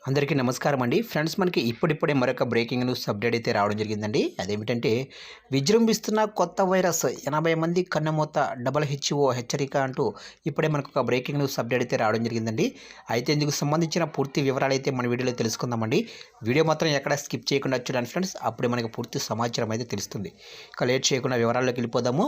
అందరికీ నమస్కారం అండి ఫ్రెండ్స్. మనకి ఇప్పుడిప్పుడే మరొక బ్రేకింగ్ న్యూస్ అప్డేట్ అయితే రావడం జరిగిందండి. అదేమిటంటే విజృంభిస్తున్న కొత్త వైరస్ 80 మంది కన్నుమూత WHO హెచ్చరిక అంటూ ఇప్పుడే మనకు ఒక బ్రేకింగ్ న్యూస్ అప్డేట్ అయితే రావడం జరిగిందండి. అయితే ఇందుకు సంబంధించిన పూర్తి వివరాలు అయితే మన వీడియోలో తెలుసుకుందామండి. వీడియో మాత్రం ఎక్కడ స్కిప్ చేయకుండా చూడండి ఫ్రెండ్స్, అప్పుడే మనకు పూర్తి సమాచారం అయితే తెలుస్తుంది. ఇక లేట్ చేయకుండా వివరాల్లోకి వెళ్ళిపోదాము.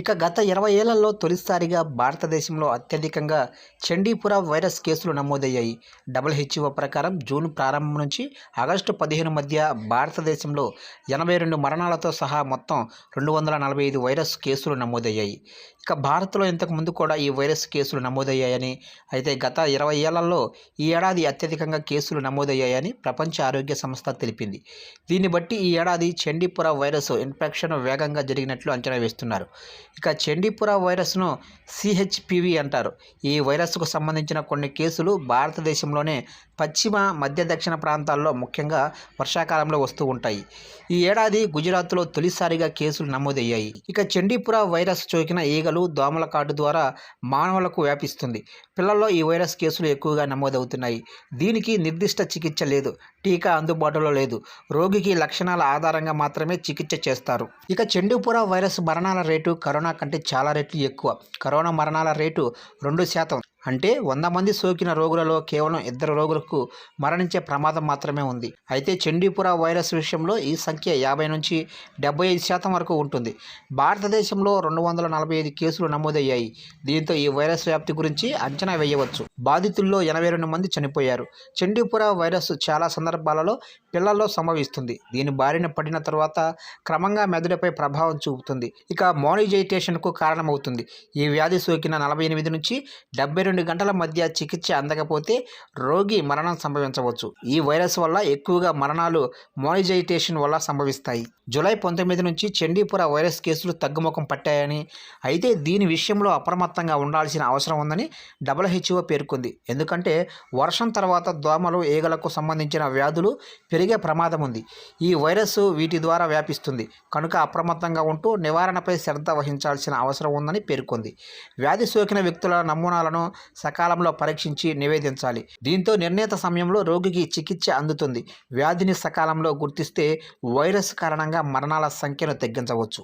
ఇక గత 20 ఏళ్లలో తొలిసారిగా భారతదేశంలో అత్యధికంగా చండీపుర వైరస్ కేసులు నమోదయ్యాయి. WHO ప్రకారం జూన్ ప్రారంభం నుంచి ఆగస్టు 15 మధ్య భారతదేశంలో 82 మరణాలతో సహా మొత్తం 245 వైరస్ కేసులు నమోదయ్యాయి. ఇక భారత్లో ఇంతకుముందు కూడా ఈ వైరస్ కేసులు నమోదయ్యాయని, అయితే గత 20 ఏళ్లలో ఈ ఏడాది అత్యధికంగా కేసులు నమోదయ్యాయని ప్రపంచ ఆరోగ్య సంస్థ తెలిపింది. దీన్ని బట్టి ఈ ఏడాది చండీపుర వైరస్ ఇన్ఫెక్షన్ వేగంగా జరిగినట్లు అంచనా వేస్తున్నారు. ఇక చండీపుర వైరస్ను CHPV అంటారు. ఈ వైరస్కు సంబంధించిన కొన్ని కేసులు భారతదేశంలోనే పశ్చిమ మధ్య దక్షిణ ప్రాంతాల్లో ముఖ్యంగా వర్షాకాలంలో వస్తూ ఉంటాయి. ఈ ఏడాది గుజరాత్లో తొలిసారిగా కేసులు నమోదయ్యాయి. ఇక చండీపుర వైరస్ సోకిన ఈగలు, దోమల కాటు ద్వారా మానవులకు వ్యాపిస్తుంది. పిల్లల్లో ఈ వైరస్ కేసులు ఎక్కువగా నమోదవుతున్నాయి. దీనికి నిర్దిష్ట చికిత్స లేదు, టీకా అందుబాటులో లేదు. రోగికి లక్షణాల ఆధారంగా మాత్రమే చికిత్స చేస్తారు. ఇక చండీపుర వైరస్ మరణాల రేటు కరోనా కంటే చాలా రెట్లు ఎక్కువ. కరోనా మరణాల రేటు 2%. అంటే 100 మంది సోకిన రోగులలో కేవలం 2 రోగులకు మరణించే ప్రమాదం మాత్రమే ఉంది. అయితే చండీపుర వైరస్ విషయంలో ఈ సంఖ్య 50 నుంచి 75% వరకు ఉంటుంది. భారతదేశంలో 245 కేసులు నమోదయ్యాయి. దీంతో ఈ వైరస్ వ్యాప్తి గురించి అంచనా వేయవచ్చు. బాధితుల్లో 82 మంది చనిపోయారు. చండీపుర వైరస్ చాలా సందర్భాలలో పిల్లల్లో సంభవిస్తుంది. దీని బారిన పడిన తర్వాత క్రమంగా మెదడుపై ప్రభావం చూపుతుంది. ఇక మోనిజైటేషన్కు కారణమవుతుంది. ఈ వ్యాధి సోకిన 48 నుంచి 72 గంటల మధ్య చికిత్స అందకపోతే రోగి మరణం సంభవించవచ్చు. ఈ వైరస్ వల్ల ఎక్కువగా మరణాలు మోనిజైటేషన్ వల్ల సంభవిస్తాయి. జూలై 19 నుంచి చండీపుర వైరస్ కేసులు తగ్గుముఖం పట్టాయని, అయితే దీని విషయంలో అప్రమత్తంగా ఉండాల్సిన అవసరం ఉందని WHO పేర్కొంది. ఎందుకంటే వర్షం తర్వాత దోమలు, ఈగలకు సంబంధించిన వ్యాధులు పెరిగే ప్రమాదం ఉంది. ఈ వైరస్ వీటి ద్వారా వ్యాపిస్తుంది కనుక అప్రమత్తంగా ఉంటూ నివారణపై శ్రద్ధ వహించాల్సిన అవసరం ఉందని పేర్కొంది. వ్యాధి సోకిన వ్యక్తుల నమూనాలను సకాలంలో పరీక్షించి నివేదించాలి. దీంతో నిర్ణీత సమయంలో రోగికి చికిత్స అందుతుంది. వ్యాధిని సకాలంలో గుర్తిస్తే వైరస్ కారణంగా మరణాల సంఖ్యను తగ్గించవచ్చు.